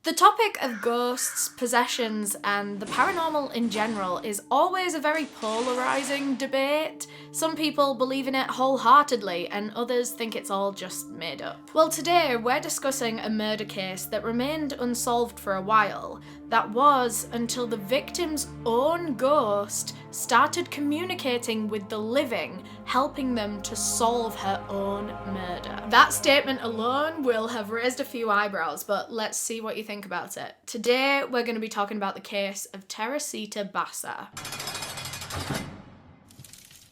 The topic of ghosts, possessions, and the paranormal in general is always a very polarising debate. Some people believe in it wholeheartedly, and others think it's all just made up. Well, today we're discussing a murder case that remained unsolved for a while. That was until the victim's own ghost started communicating with the living, helping them to solve her own murder. That statement alone will have raised a few eyebrows, but let's see what you think about it. Today, we're going to be talking about the case of Teresita Basa.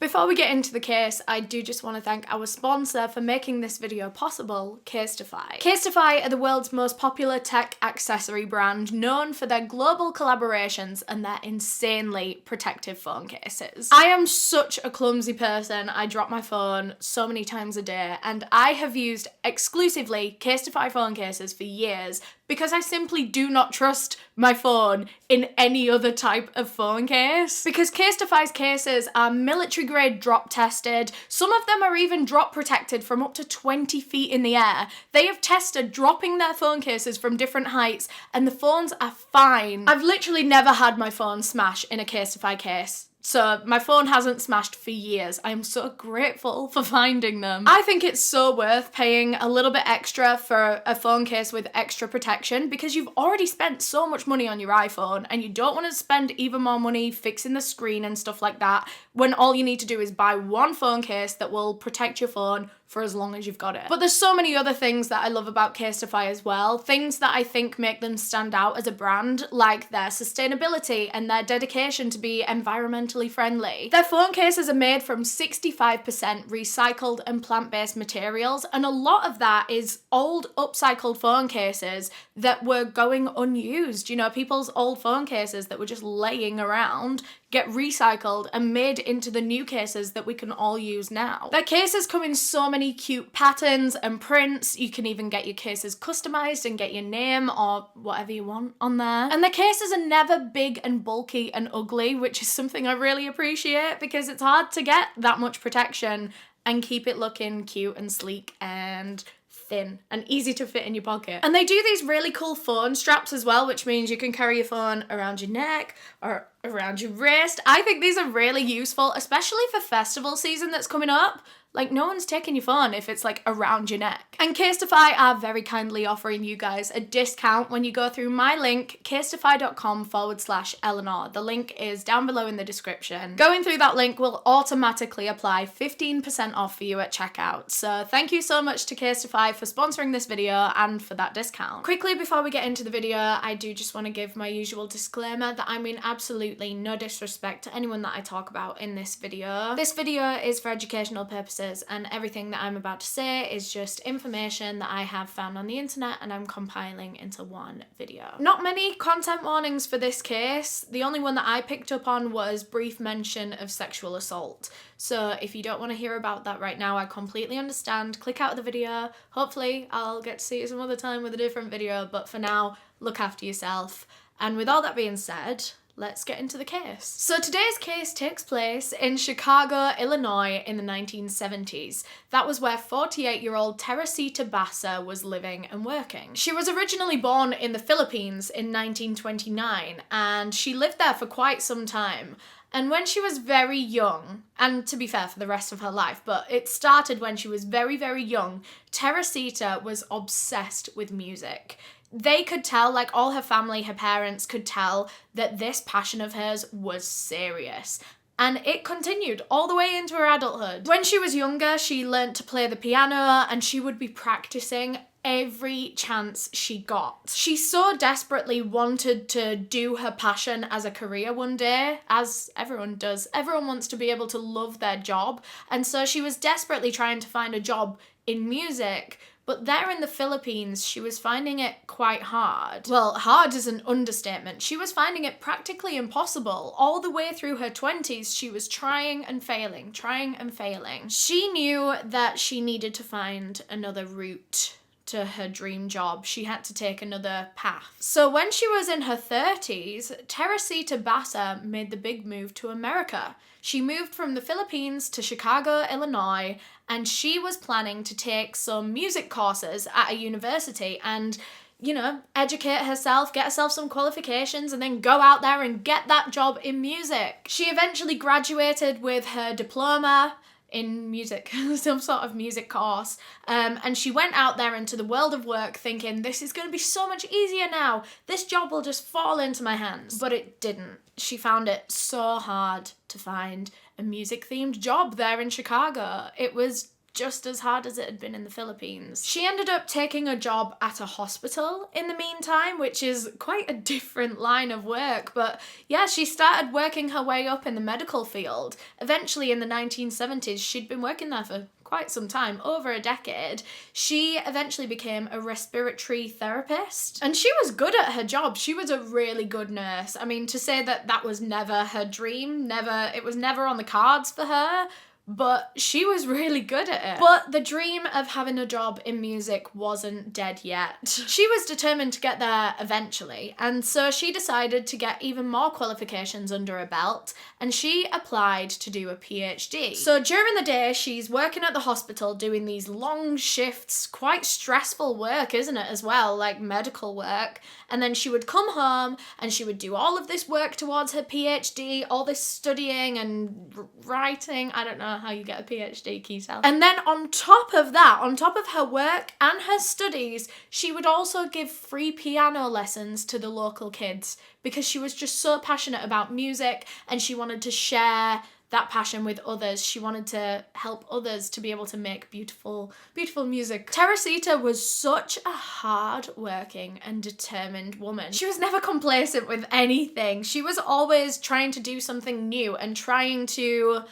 Before we get into the case, I do just want to thank our sponsor for making this video possible, Casetify. Casetify are the world's most popular tech accessory brand, known for their global collaborations and their insanely protective phone cases. I am such a clumsy person. I drop my phone so many times a day, and I have used exclusively Casetify phone cases for years because I simply do not trust my phone in any other type of phone case. Because Casetify's cases are military grade drop tested, some of them are even drop protected from up to 20 feet in the air. They have tested dropping their phone cases from different heights and the phones are fine. I've literally never had my phone smash in a Casetify case. So my phone hasn't smashed for years. I am so grateful for finding them. I think it's so worth paying a little bit extra for a phone case with extra protection because you've already spent so much money on your iPhone and you don't want to spend even more money fixing the screen and stuff like that when all you need to do is buy one phone case that will protect your phone for as long as you've got it. But there's so many other things that I love about Casetify as well, things that I think make them stand out as a brand, like their sustainability and their dedication to be environmentally friendly. Their phone cases are made from 65% recycled and plant-based materials, and a lot of that is old upcycled phone cases that were going unused. You know, people's old phone cases that were just laying around get recycled and made into the new cases that we can all use now. Their cases come in so many cute patterns and prints. You can even get your cases customized and get your name or whatever you want on there. And the cases are never big and bulky and ugly, which is something I really appreciate because it's hard to get that much protection and keep it looking cute and sleek and thin and easy to fit in your pocket. And they do these really cool phone straps as well, which means you can carry your phone around your neck or around your wrist. I think these are really useful, especially for festival season that's coming up. Like, no one's taking your phone if it's like around your neck. And Casetify are very kindly offering you guys a discount when you go through my link, casetify.com/Eleanor. The link is down below in the description. Going through that link will automatically apply 15% off for you at checkout. So thank you so much to Casetify for sponsoring this video and for that discount. Quickly before we get into the video, I do just want to give my usual disclaimer that I mean absolutely no disrespect to anyone that I talk about in this video. This video is for educational purposes, and everything that I'm about to say is just information that I have found on the internet and I'm compiling into one video. Not many content warnings for this case. The only one that I picked up on was brief mention of sexual assault. So if you don't want to hear about that right now, I completely understand. Click out of the video. Hopefully I'll get to see you some other time with a different video, but for now, look after yourself. And with all that being said, let's get into the case. So today's case takes place in Chicago, Illinois in the 1970s. That was where 48-year-old Teresita Basa was living and working. She was originally born in the Philippines in 1929, and she lived there for quite some time. And when she was very young, and to be fair for the rest of her life, but it started when she was very, very young, Teresita was obsessed with music. They could tell, like all her family, her parents could tell that this passion of hers was serious. And it continued all the way into her adulthood. When she was younger, she learnt to play the piano and she would be practicing every chance she got. She so desperately wanted to do her passion as a career one day, as everyone does. Everyone wants to be able to love their job. And so she was desperately trying to find a job in music. But there in the Philippines, she was finding it quite hard. Well, hard is an understatement. She was finding it practically impossible. All the way through her 20s, she was trying and failing, trying and failing. She knew that she needed to find another route to her dream job. She had to take another path. So when she was in her 30s, Teresita Basa made the big move to America. She moved from the Philippines to Chicago, Illinois, and she was planning to take some music courses at a university, and you know, educate herself, get herself some qualifications, and then go out there and get that job in music. She eventually graduated with her diploma in music, some sort of music course, and she went out there into the world of work thinking, this is going to be so much easier now, this job will just fall into my hands. But it didn't. She found it so hard to find a music themed job there in Chicago. It was just as hard as it had been in the Philippines. She ended up taking a job at a hospital in the meantime, which is quite a different line of work, but yeah, she started working her way up in the medical field. Eventually in the 1970s, she'd been working there for quite some time, over a decade. She eventually became a respiratory therapist, and she was good at her job. She was a really good nurse. I mean, to say that that was never her dream, it was never on the cards for her, but she was really good at it. But the dream of having a job in music wasn't dead yet. She was determined to get there eventually, and so she decided to get even more qualifications under her belt, and she applied to do a PhD. So during the day, she's working at the hospital doing these long shifts, quite stressful work, isn't it, as well, like medical work, and then she would come home and she would do all of this work towards her PhD, all this studying and writing. I don't know how you get a PhD, Keisel. And then on top of that, on top of her work and her studies, she would also give free piano lessons to the local kids because she was just so passionate about music and she wanted to share that passion with others. She wanted to help others to be able to make beautiful, beautiful music. Teresita was such a hard-working and determined woman. She was never complacent with anything. She was always trying to do something new and trying to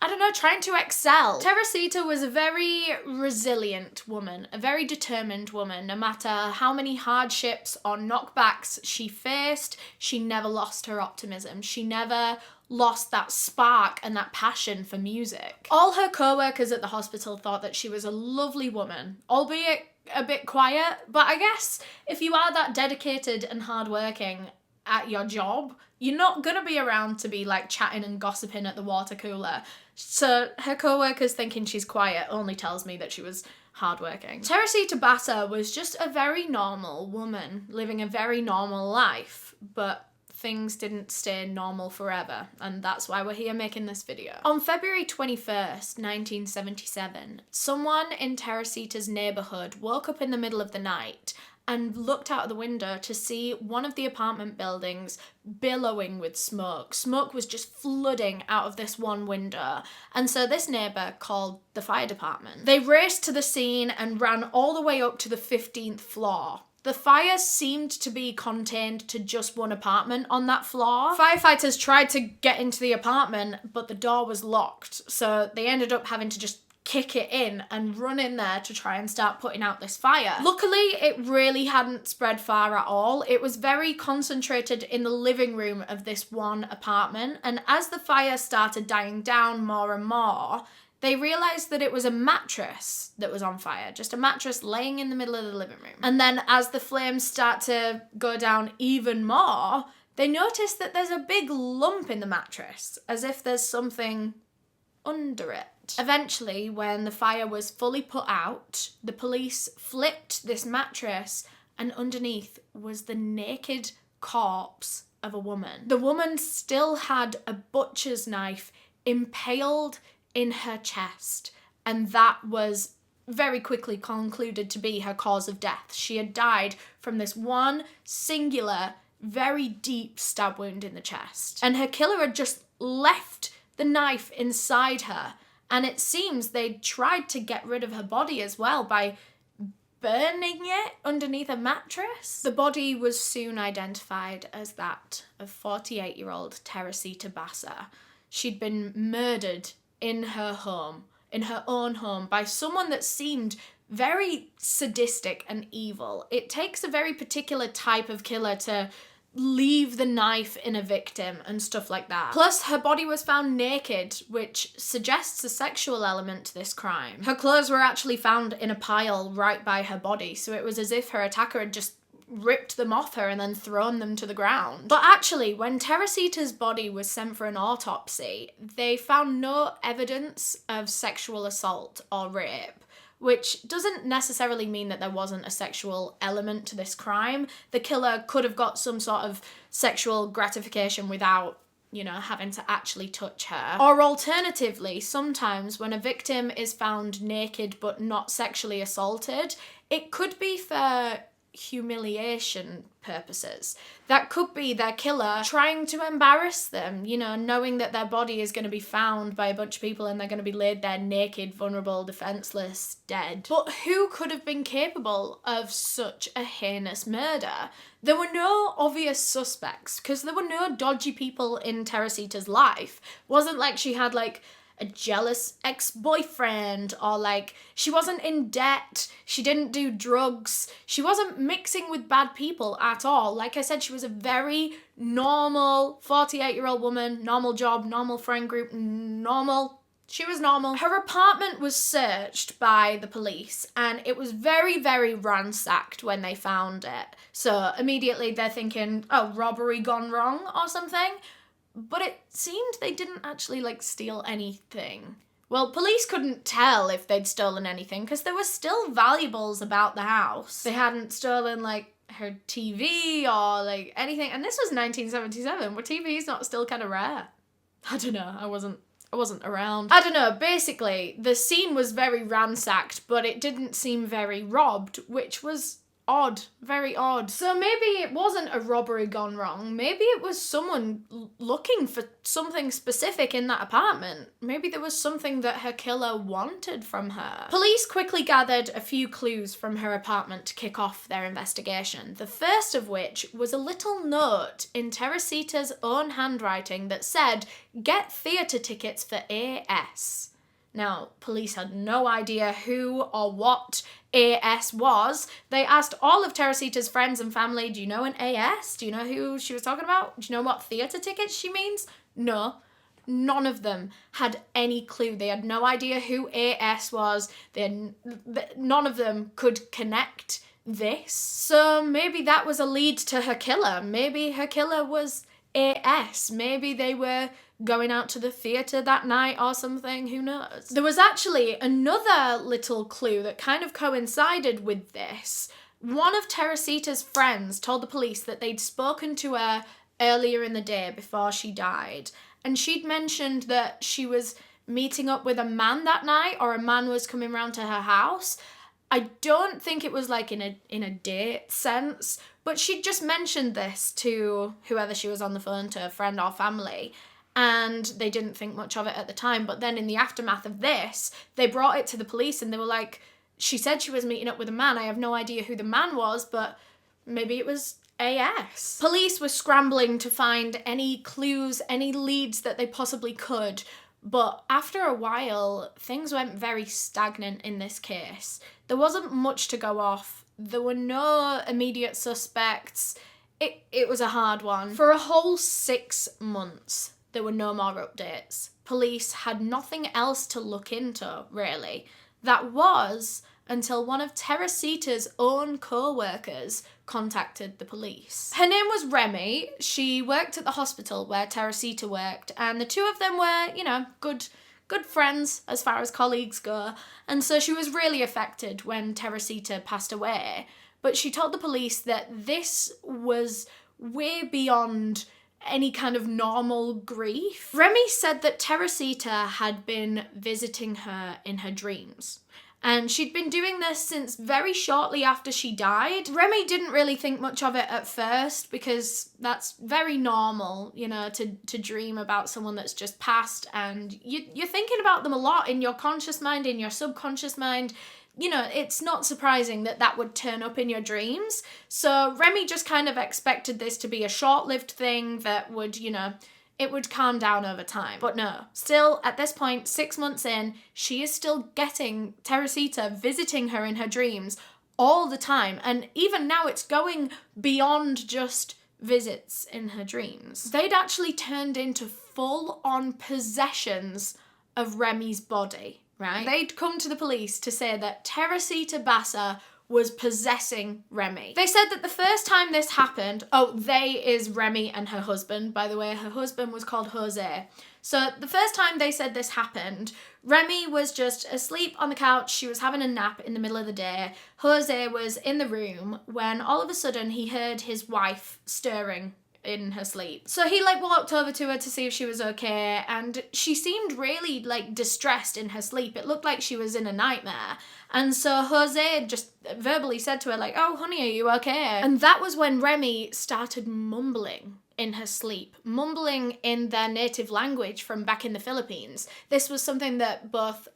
excel. Teresita was a very resilient woman, a very determined woman. No matter how many hardships or knockbacks she faced, she never lost her optimism. She never lost that spark and that passion for music. All her co-workers at the hospital thought that she was a lovely woman, albeit a bit quiet, but I guess if you are that dedicated and hardworking at your job, you're not gonna be around to be like chatting and gossiping at the water cooler. So her co-workers thinking she's quiet only tells me that she was hardworking. Teresita Basa was just a very normal woman, living a very normal life, but things didn't stay normal forever, and that's why we're here making this video. On February 21st, 1977, someone in Teresita's neighborhood woke up in the middle of the night and looked out of the window to see one of the apartment buildings billowing with smoke. Smoke was just flooding out of this one window, and so this neighbour called the fire department. They raced to the scene and ran all the way up to the 15th floor. The fire seemed to be contained to just one apartment on that floor. Firefighters tried to get into the apartment, but the door was locked, so they ended up having to just kick it in and run in there to try and start putting out this fire. Luckily, it really hadn't spread far at all. It was very concentrated in the living room of this one apartment, and as the fire started dying down more and more, they realised that it was a mattress that was on fire, just a mattress laying in the middle of the living room. And then as the flames start to go down even more, they noticed that there's a big lump in the mattress, as if there's something under it. Eventually, when the fire was fully put out, the police flipped this mattress, and underneath was the naked corpse of a woman. The woman still had a butcher's knife impaled in her chest, and that was very quickly concluded to be her cause of death. She had died from this one singular, very deep stab wound in the chest, and her killer had just left the knife inside her, and it seems they tried to get rid of her body as well by burning it underneath a mattress. The body was soon identified as that of 48-year-old Teresita Basa. She'd been murdered in her home, in her own home, by someone that seemed very sadistic and evil. It takes a very particular type of killer to leave the knife in a victim and stuff like that. Plus, her body was found naked, which suggests a sexual element to this crime. Her clothes were actually found in a pile right by her body, so it was as if her attacker had just ripped them off her and then thrown them to the ground. But actually, when Teresita's body was sent for an autopsy, they found no evidence of sexual assault or rape, which doesn't necessarily mean that there wasn't a sexual element to this crime. The killer could have got some sort of sexual gratification without, you know, having to actually touch her. Or alternatively, sometimes when a victim is found naked but not sexually assaulted, it could be for humiliation purposes. That could be their killer trying to embarrass them, you know, knowing that their body is going to be found by a bunch of people and they're going to be laid there naked, vulnerable, defenseless, dead. But who could have been capable of such a heinous murder? There were no obvious suspects because there were no dodgy people in Teresita's life. It wasn't like she had like a jealous ex-boyfriend, or like she wasn't in debt, she didn't do drugs, she wasn't mixing with bad people at all. Like I said, she was a very normal 48-year-old woman, normal job, normal friend group, she was normal. Her apartment was searched by the police and it was very, very ransacked when they found it. So immediately they're thinking, oh, robbery gone wrong or something. But it seemed they didn't actually, like, steal anything. Well, police couldn't tell if they'd stolen anything because there were still valuables about the house. They hadn't stolen, like, her TV or, like, anything. And this was 1977, where TV's not still kind of rare. I don't know, I wasn't around. I don't know, basically, the scene was very ransacked, but it didn't seem very robbed, which was odd, very odd. So maybe it wasn't a robbery gone wrong. Maybe it was someone looking for something specific in that apartment. Maybe there was something that her killer wanted from her. Police quickly gathered a few clues from her apartment to kick off their investigation. The first of which was a little note in Teresita's own handwriting that said, "Get theatre tickets for AS." Now, police had no idea who or what AS was. They asked all of Teresita's friends and family, do you know an AS? Do you know who she was talking about? Do you know what theatre tickets she means? No. None of them had any clue. They had no idea who AS was. None of them could connect this. So maybe that was a lead to her killer. Maybe her killer was AS. Maybe they were going out to the theatre that night or something, who knows. There was actually another little clue that kind of coincided with this. One of Teresita's friends told the police that they'd spoken to her earlier in the day before she died, and she'd mentioned that she was meeting up with a man that night, or a man was coming round to her house. I don't think it was like in a date sense, but she'd just mentioned this to whoever she was on the phone to, a friend or family, and they didn't think much of it at the time. But then in the aftermath of this, they brought it to the police and they were like, she said she was meeting up with a man. I have no idea who the man was, but maybe it was AS. Police were scrambling to find any clues, any leads that they possibly could. But after a while, things went very stagnant in this case. There wasn't much to go off. There were no immediate suspects. It was a hard one. For a whole 6 months, there were no more updates. Police had nothing else to look into, really. That was until one of Teresita's own co-workers contacted the police. Her name was Remy. She worked at the hospital where Teresita worked, and the two of them were, you know, good friends as far as colleagues go, and so she was really affected when Teresita passed away. But she told the police that this was way beyond any kind of normal grief. Remy said that Teresita had been visiting her in her dreams, and she'd been doing this since very shortly after she died. Remy didn't really think much of it at first because that's very normal, you know, to dream about someone that's just passed, and you're thinking about them a lot in your conscious mind, in your subconscious mind. You know, it's not surprising that that would turn up in your dreams. So Remy just kind of expected this to be a short-lived thing that would, you know, it would calm down over time. But no, still at this point, 6 months in, she is still getting Teresita visiting her in her dreams all the time. And even now it's going beyond just visits in her dreams. They'd actually turned into full-on possessions of Remy's body. Right? They'd come to the police to say that Teresita Basa was possessing Remy. They said that the first time this happened, oh, they is Remy and her husband, by the way. Her husband was called Jose. So the first time they said this happened, Remy was just asleep on the couch. She was having a nap in the middle of the day. Jose was in the room when all of a sudden he heard his wife stirring in her sleep. So he like walked over to her to see if she was okay, and she seemed really like distressed in her sleep. It looked like she was in a nightmare. And so Jose just verbally said to her like, "Oh honey, are you okay?" And that was when Remy started mumbling in her sleep, mumbling in their native language from back in the Philippines. This was something that both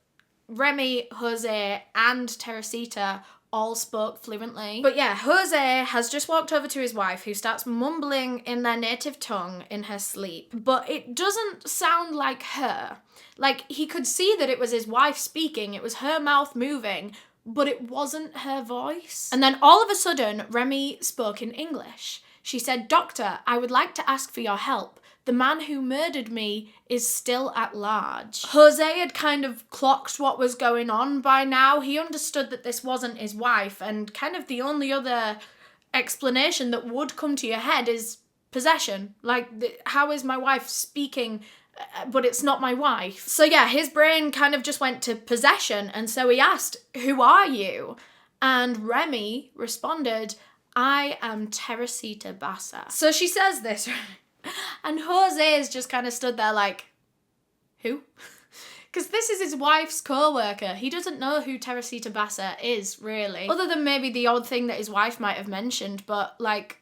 Remy, Jose, and Teresita all spoke fluently. But yeah, Jose has just walked over to his wife, who starts mumbling in their native tongue in her sleep. But it doesn't sound like her. Like, he could see that it was his wife speaking, it was her mouth moving, but it wasn't her voice. And then all of a sudden, Remy spoke in English. She said, "Doctor, I would like to ask for your help. The man who murdered me is still at large." Jose had kind of clocked what was going on by now. He understood that this wasn't his wife, and kind of the only other explanation that would come to your head is possession. Like, how is my wife speaking, but it's not my wife? So yeah, his brain kind of just went to possession, and so he asked, "Who are you?" And Remy responded, "I am Teresita Basa." So she says this, and Jose is just kind of stood there like, who? Because this is his wife's co-worker. He doesn't know who Teresita Basa is, really. Other than maybe the odd thing that his wife might have mentioned, but like,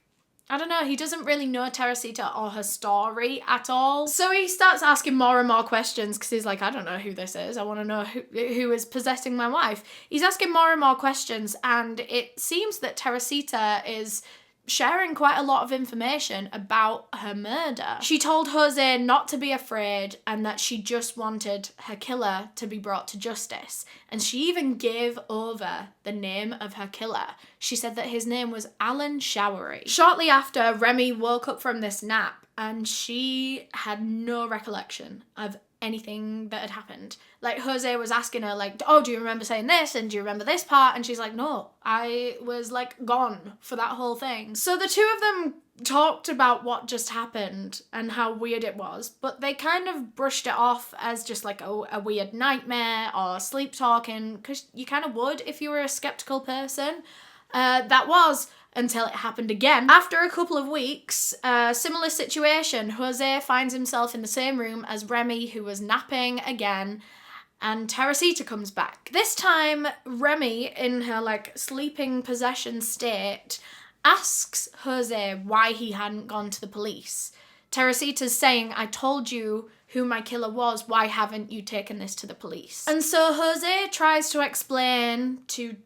I don't know, he doesn't really know Teresita or her story at all. So he starts asking more and more questions because he's like, I don't know who this is. I want to know who is possessing my wife. He's asking more and more questions, and it seems that Teresita is sharing quite a lot of information about her murder. She told Jose not to be afraid and that she just wanted her killer to be brought to justice. And she even gave over the name of her killer. She said that his name was Alan Showery. Shortly after, Remy woke up from this nap and she had no recollection of anything that had happened. Like, Jose was asking her like, "Oh, do you remember saying this, and do you remember this part?" And she's like, "No, I was like gone for that whole thing." So the two of them talked about what just happened and how weird it was, but they kind of brushed it off as just like a weird nightmare or sleep talking, because you kind of would if you were a skeptical person. That was until it happened again. After a couple of weeks, similar situation, Jose finds himself in the same room as Remy, who was napping again, and Teresita comes back. This time, Remy, in her like sleeping possession state, asks Jose why he hadn't gone to the police. Teresita's saying, "I told you who my killer was, why haven't you taken this to the police?" And so Jose tries to explain to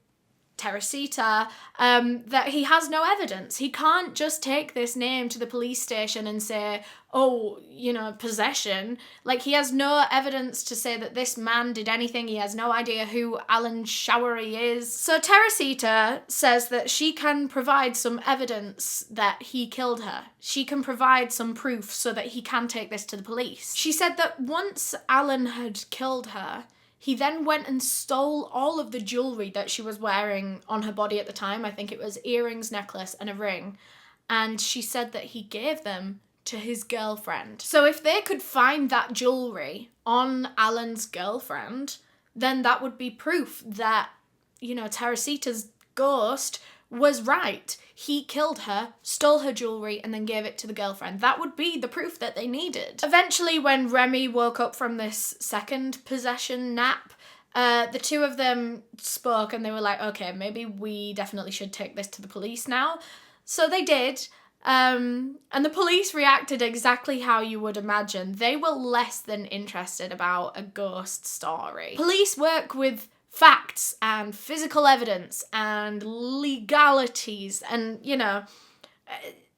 Teresita that he has no evidence. He can't just take this name to the police station and say, "Oh, you know, possession." Like, he has no evidence to say that this man did anything. He has no idea who Alan Showery is. So Teresita says that she can provide some evidence that he killed her. She can provide some proof so that he can take this to the police. She said that once Alan had killed her, he then went and stole all of the jewellery that she was wearing on her body at the time. I think it was earrings, necklace, and a ring. And she said that he gave them to his girlfriend. So if they could find that jewellery on Alan's girlfriend, then that would be proof that, you know, Teresita's ghost was right. He killed her, stole her jewellery, and then gave it to the girlfriend. That would be the proof that they needed. Eventually, when Remy woke up from this second possession nap, the two of them spoke and they were like, okay, maybe we definitely should take this to the police now. So they did. And the police reacted exactly how you would imagine. They were less than interested about a ghost story. Police work with facts and physical evidence and legalities, and, you know,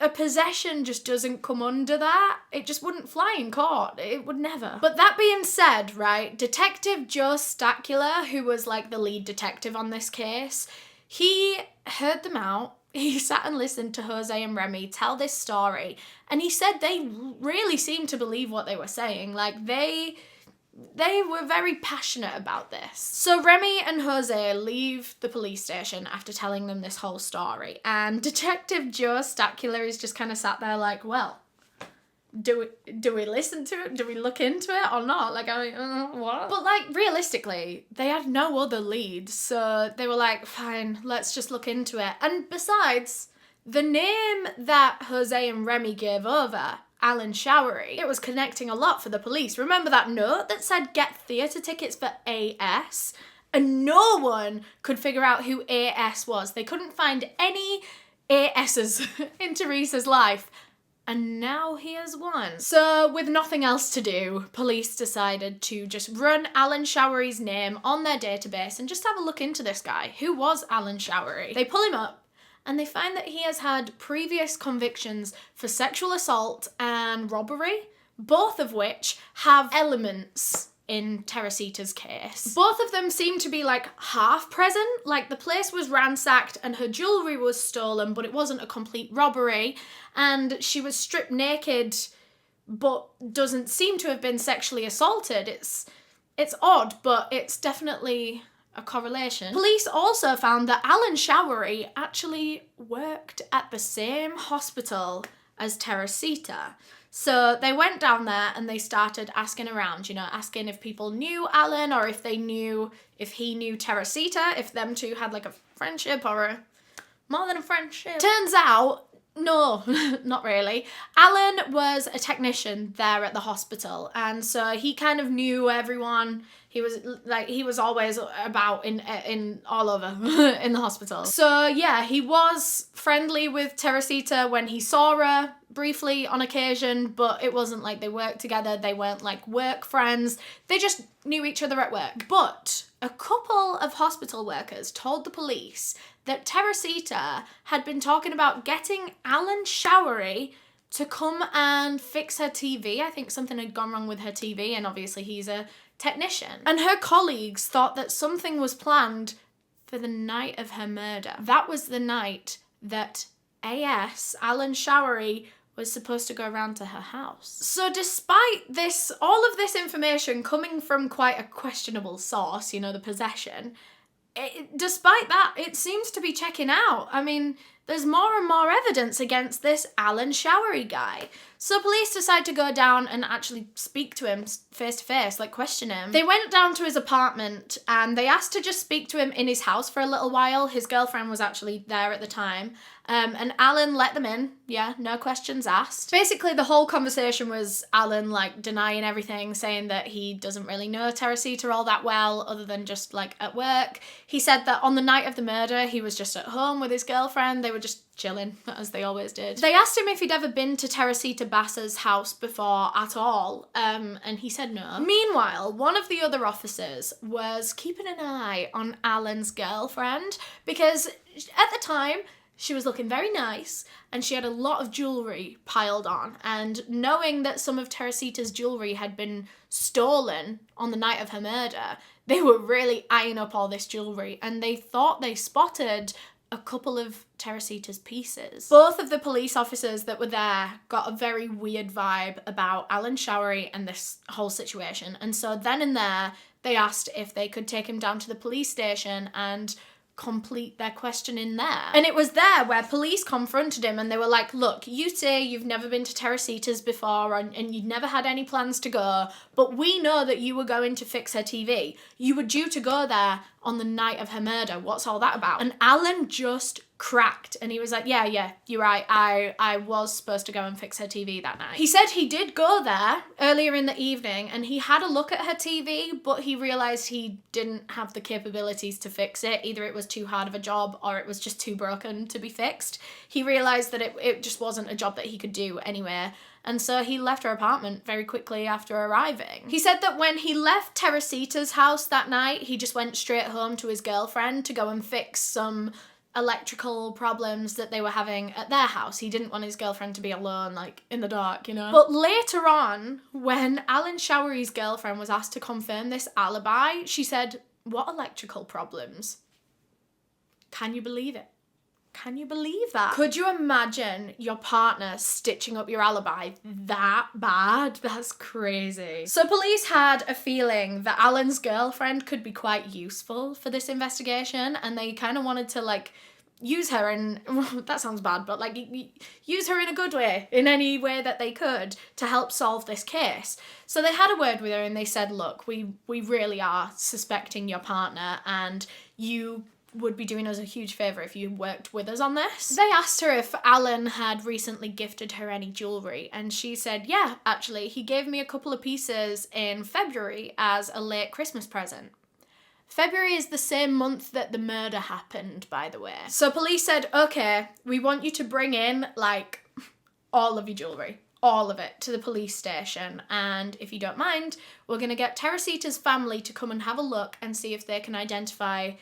a possession just doesn't come under that. It just wouldn't fly in court. It would never. But that being said, right, Detective Joe Stacula, who was like the lead detective on this case, he heard them out. He sat and listened to Jose and Remy tell this story, and he said they really seemed to believe what they were saying. Like, they They were very passionate about this. So Remy and Jose leave the police station after telling them this whole story, and Detective Joe Stacula is just kind of sat there like, well, do we listen to it? Do we look into it or not? Like, I mean, what? But like, realistically, they had no other leads, so they were like, fine, let's just look into it. And besides, the name that Jose and Remy gave over, Alan Showery, it was connecting a lot for the police. Remember that note that said get theatre tickets for AS? And no one could figure out who AS was. They couldn't find any ASs in Teresa's life. And now here's one. So with nothing else to do, police decided to just run Alan Showery's name on their database and just have a look into this guy. Who was Alan Showery? They pull him up and they find that he has had previous convictions for sexual assault and robbery, both of which have elements in Teresita's case. Both of them seem to be like half present, like the place was ransacked and her jewellery was stolen, but it wasn't a complete robbery, and she was stripped naked but doesn't seem to have been sexually assaulted. It's odd, but it's definitely a correlation. Police also found that Alan Showery actually worked at the same hospital as Teresita. So they went down there and they started asking around, you know, asking if people knew Alan or if he knew Teresita, if them two had like a friendship or more than a friendship. Turns out, no, not really. Alan was a technician there at the hospital, and so he kind of knew everyone. He was always about in all over in the hospital. So yeah, he was friendly with Teresita when he saw her briefly on occasion, but it wasn't like they worked together. They weren't like work friends. They just knew each other at work. But a couple of hospital workers told the police that Teresita had been talking about getting Alan Showery to come and fix her TV. I think something had gone wrong with her TV, and obviously he's a technician. And her colleagues thought that something was planned for the night of her murder. That was the night that AS, Alan Showery, was supposed to go around to her house. So despite this, all of this information coming from quite a questionable source, you know, the possession, despite that, it seems to be checking out. I mean, there's more and more evidence against this Alan Showery guy. So police decide to go down and actually speak to him face to face, like question him. They went down to his apartment and they asked to just speak to him in his house for a little while. His girlfriend was actually there at the time. And Alan let them in. Yeah, no questions asked. Basically, the whole conversation was Alan like denying everything, saying that he doesn't really know Teresita all that well, other than just like at work. He said that on the night of the murder, he was just at home with his girlfriend. They were just chilling, as they always did. They asked him if he'd ever been to Teresita Basa's house before at all, and he said no. Meanwhile, one of the other officers was keeping an eye on Alan's girlfriend, because at the time, she was looking very nice and she had a lot of jewellery piled on, and knowing that some of Teresita's jewellery had been stolen on the night of her murder, they were really eyeing up all this jewellery, and they thought they spotted a couple of Teresita's pieces. Both of the police officers that were there got a very weird vibe about Alan Showery and this whole situation, and so then and there they asked if they could take him down to the police station and complete their questioning there. And it was there where police confronted him and they were like, look, you say you've never been to Teresita's before and you'd never had any plans to go, but we know that you were going to fix her TV. You were due to go there on the night of her murder. What's all that about? And Alan just cracked and he was like, yeah, you're right. I was supposed to go and fix her TV that night. He said he did go there earlier in the evening and he had a look at her TV, but he realised he didn't have the capabilities to fix it. Either it was too hard of a job or it was just too broken to be fixed. He realised that it just wasn't a job that he could do anyway. And so he left her apartment very quickly after arriving. He said that when he left Teresita's house that night, he just went straight home to his girlfriend to go and fix some electrical problems that they were having at their house. He didn't want his girlfriend to be alone, like, in the dark, you know? But later on, when Alan Showery's girlfriend was asked to confirm this alibi, she said, what electrical problems? Can you believe it? Can you believe that? Could you imagine your partner stitching up your alibi that bad? That's crazy. So police had a feeling that Alan's girlfriend could be quite useful for this investigation, and they kind of wanted to like use her in, that sounds bad, but like use her in a good way, in any way that they could to help solve this case. So they had a word with her and they said, look, we really are suspecting your partner, and you would be doing us a huge favour if you worked with us on this. They asked her if Alan had recently gifted her any jewellery, and she said, yeah, actually, he gave me a couple of pieces in February as a late Christmas present. February is the same month that the murder happened, by the way. So police said, okay, we want you to bring in, like, all of your jewellery. All of it to the police station, and if you don't mind, we're going to get Teresita's family to come and have a look and see if they can identify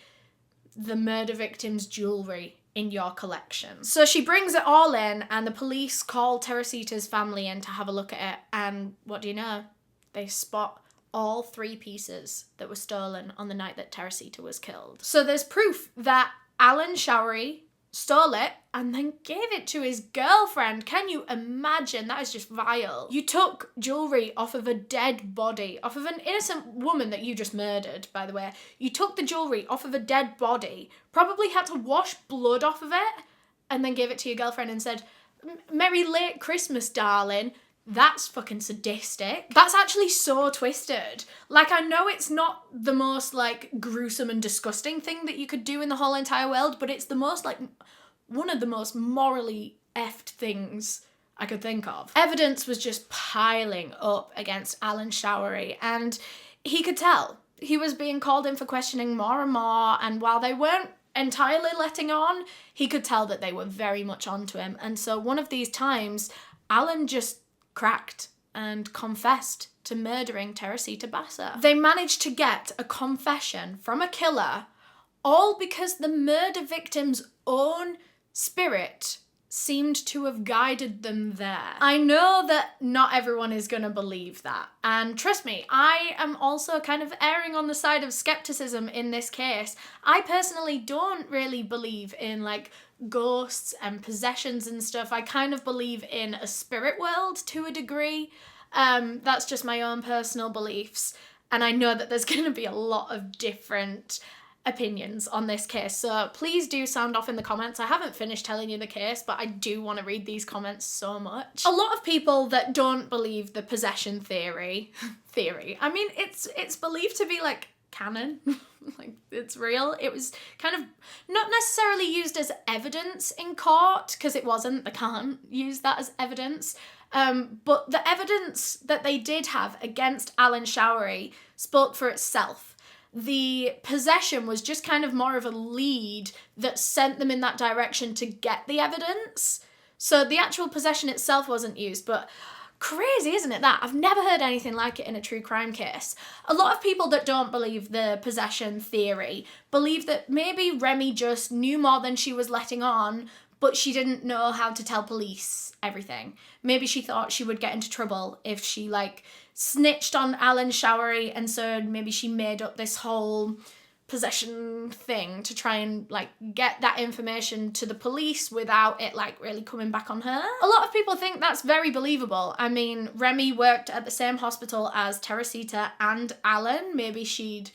the murder victim's jewellery in your collection. So she brings it all in, and the police call Teresita's family in to have a look at it, and what do you know? They spot all 3 pieces that were stolen on the night that Teresita was killed. So there's proof that Alan Showery stole it and then gave it to his girlfriend. Can you imagine? That is just vile. You took jewellery off of a dead body, off of an innocent woman that you just murdered, by the way. You took the jewellery off of a dead body, probably had to wash blood off of it, and then gave it to your girlfriend and said, Merry late Christmas, darling. That's fucking sadistic. That's actually so twisted. Like, I know it's not the most, like, gruesome and disgusting thing that you could do in the whole entire world, but it's the most, like, one of the most morally effed things I could think of. Evidence was just piling up against Alan Showery, and he could tell. He was being called in for questioning more and more, and while they weren't entirely letting on, he could tell that they were very much onto him. And so one of these times, Alan just cracked and confessed to murdering Teresita Basa. They managed to get a confession from a killer, all because the murder victim's own spirit seemed to have guided them there. I know that not everyone is gonna believe that, and trust me, I am also kind of erring on the side of skepticism in this case. I personally don't really believe in, like, ghosts and possessions and stuff. I kind of believe in a spirit world to a degree. That's just my own personal beliefs, and I know that there's gonna be a lot of different opinions on this case, so please do sound off in the comments. I haven't finished telling you the case, but I do want to read these comments so much. A lot of people that don't believe the possession theory, I mean, it's believed to be like canon, like it's real. It was kind of not necessarily used as evidence in court, because it wasn't, they can't use that as evidence, but the evidence that they did have against Alan Showery spoke for itself. The possession was just kind of more of a lead that sent them in that direction to get the evidence. So the actual possession itself wasn't used, but crazy, isn't it, that? I've never heard anything like it in a true crime case. A lot of people that don't believe the possession theory believe that maybe Remy just knew more than she was letting on, but she didn't know how to tell police everything. Maybe she thought she would get into trouble if she, like, snitched on Alan Showery, and so maybe she made up this whole possession thing to try and, like, get that information to the police without it, like, really coming back on her. A lot of people think that's very believable. I mean, Remy worked at the same hospital as Teresita and Alan. Maybe she'd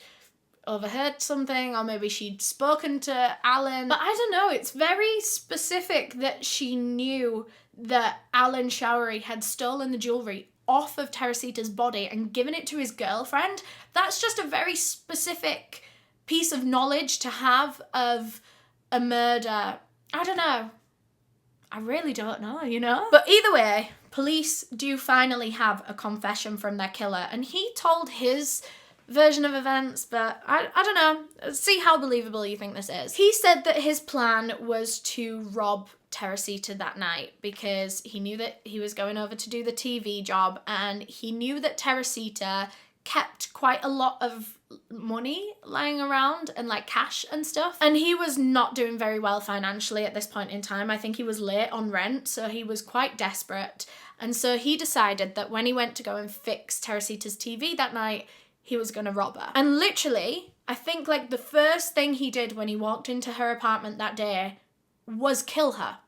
overheard something, or maybe she'd spoken to Alan. But I don't know, it's very specific that she knew that Alan Showery had stolen the jewellery off of Teresita's body and given it to his girlfriend. That's just a very specific piece of knowledge to have of a murder. I don't know. I really don't know, you know? But either way, police do finally have a confession from their killer, and he told his version of events, but I don't know. See how believable you think this is. He said that his plan was to rob Teresita that night because he knew that he was going over to do the TV job, and he knew that Teresita kept quite a lot of money lying around and, like, cash and stuff, and he was not doing very well financially at this point in time. I think he was late on rent, so he was quite desperate, and so he decided that when he went to go and fix Teresita's TV that night, he was gonna rob her. And literally, I think, like, the first thing he did when he walked into her apartment that day was kill her.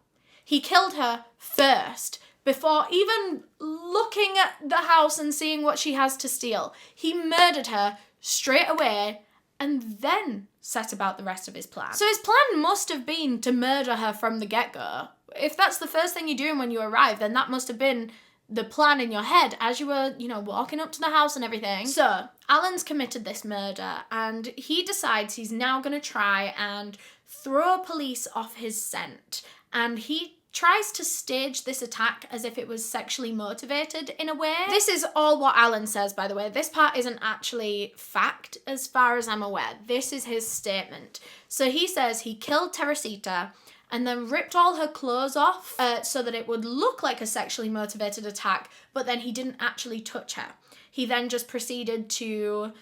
He killed her first, before even looking at the house and seeing what she has to steal. He murdered her straight away and then set about the rest of his plan. So his plan must have been to murder her from the get-go. If that's the first thing you're doing when you arrive, then that must have been the plan in your head as you were, walking up to the house and everything. So Alan's committed this murder and he decides he's now going to try and throw police off his scent. And he tries to stage this attack as if it was sexually motivated in a way. This is all what Alan says, by the way. This part isn't actually fact as far as I'm aware. This is his statement. So he says he killed Teresita and then ripped all her clothes off so that it would look like a sexually motivated attack, but then he didn't actually touch her. He then just proceeded to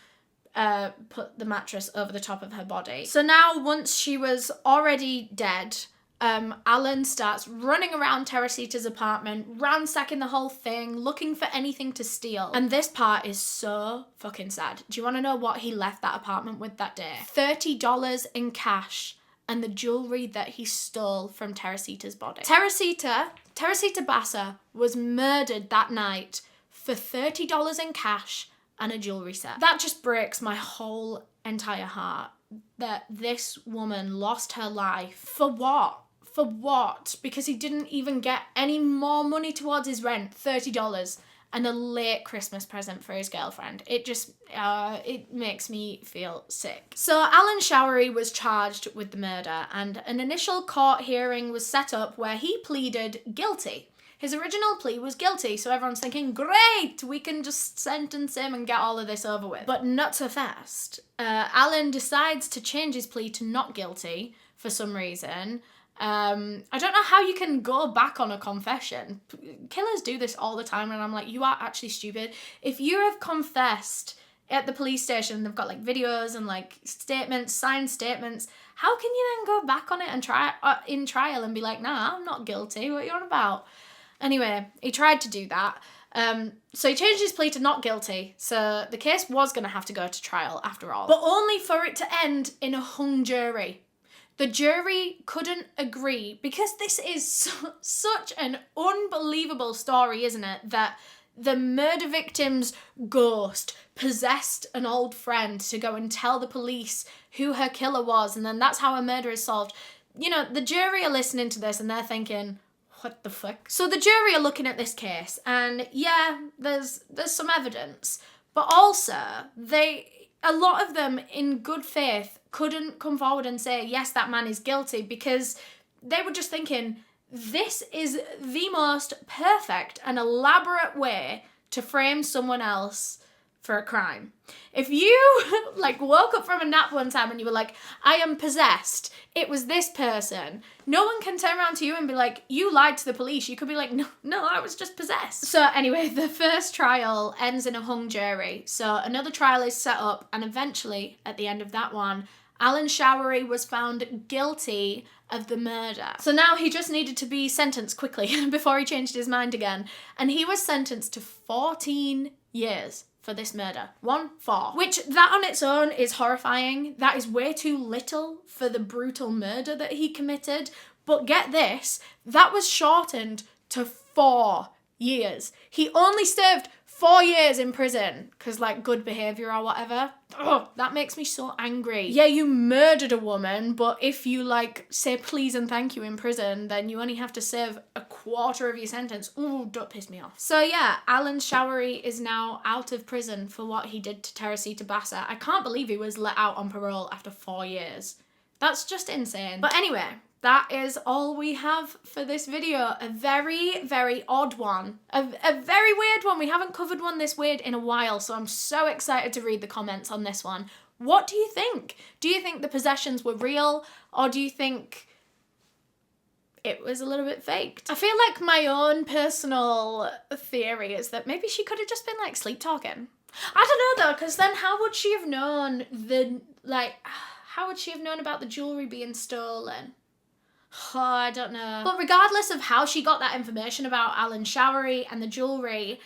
put the mattress over the top of her body. So now, once she was already dead, Alan starts running around Teresita's apartment, ransacking the whole thing, looking for anything to steal. And this part is so fucking sad. Do you want to know what he left that apartment with that day? $30 in cash and the jewelry that he stole from Teresita's body. Teresita Basa was murdered that night for $30 in cash and a jewelry set. That just breaks my whole entire heart, that this woman lost her life. For what? For what? Because he didn't even get any more money towards his rent, $30, and a late Christmas present for his girlfriend. It just, it makes me feel sick. So Alan Showery was charged with the murder, and an initial court hearing was set up where he pleaded guilty. His original plea was guilty, so everyone's thinking, great, we can just sentence him and get all of this over with. But not so fast. Alan decides to change his plea to not guilty for some reason. I don't know how you can go back on a confession. Killers do this all the time, and I'm like, you are actually stupid. If you have confessed at the police station, they've got like videos and like statements, signed statements, how can you then go back on it and try in trial and be like, nah, I'm not guilty, what are you on about? Anyway, he tried to do that. So he changed his plea to not guilty, so the case was going to have to go to trial after all, but only for it to end in a hung jury. The jury couldn't agree, because this is such an unbelievable story, isn't it? That the murder victim's ghost possessed an old friend to go and tell the police who her killer was, and then that's how a murder is solved. The jury are listening to this and they're thinking, what the fuck? So the jury are looking at this case, and yeah, there's some evidence, but also a lot of them in good faith couldn't come forward and say, yes, that man is guilty, because they were just thinking, this is the most perfect and elaborate way to frame someone else for a crime. If you woke up from a nap one time and you were like, I am possessed, it was this person, no one can turn around to you and be like, you lied to the police. You could be like, no, I was just possessed. So anyway, the first trial ends in a hung jury. So another trial is set up, and eventually at the end of that one, Alan Showery was found guilty of the murder. So now he just needed to be sentenced quickly before he changed his mind again. And he was sentenced to 14 years for this murder. 1-4. Which, that on its own is horrifying. That is way too little for the brutal murder that he committed. But get this, that was shortened to 4 years. He only served 4 years in prison because, good behaviour or whatever. Ugh, that makes me so angry. Yeah, you murdered a woman, but if you, say please and thank you in prison, then you only have to serve a quarter of your sentence. Ooh, don't piss me off. So yeah, Alan Showery is now out of prison for what he did to Teresita Basa. I can't believe he was let out on parole after 4 years. That's just insane. But anyway, that is all we have for this video. A very, very odd one. A very weird one. We haven't covered one this weird in a while, so I'm so excited to read the comments on this one. What do you think? Do you think the possessions were real, or do you think it was a little bit faked? I feel like my own personal theory is that maybe she could have just been, sleep talking. I don't know, though, because then how would she have known how would she have known about the jewellery being stolen? Oh, I don't know. But regardless of how she got that information about Alan Showery and the jewellery,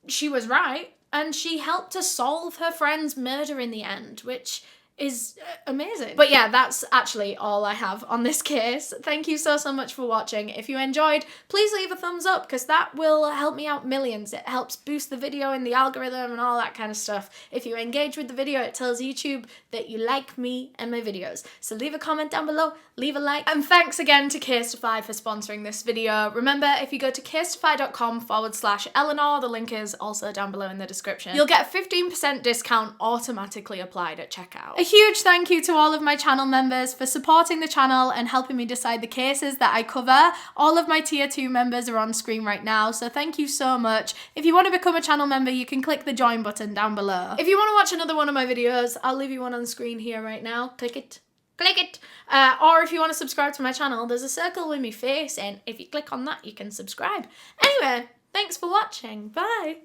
she was right, and she helped to solve her friend's murder in the end, which is amazing. But yeah, that's actually all I have on this case. Thank you so much for watching. If you enjoyed, please leave a thumbs up because that will help me out millions. It helps boost the video in the algorithm and all that kind of stuff. If you engage with the video, it tells YouTube that you like me and my videos. So leave a comment down below, leave a like, and thanks again to Casetify for sponsoring this video. Remember, if you go to casetify.com/Eleanor, the link is also down below in the description, you'll get a 15% discount automatically applied at checkout. A huge thank you to all of my channel members for supporting the channel and helping me decide the cases that I cover. All of my tier 2 members are on screen right now, so thank you so much. If you want to become a channel member, you can click the join button down below. If you want to watch another one of my videos, I'll leave you one on screen here right now. Click it. Click it. Or if you want to subscribe to my channel, there's a circle with my face in. If you click on that, you can subscribe. Anyway, thanks for watching. Bye.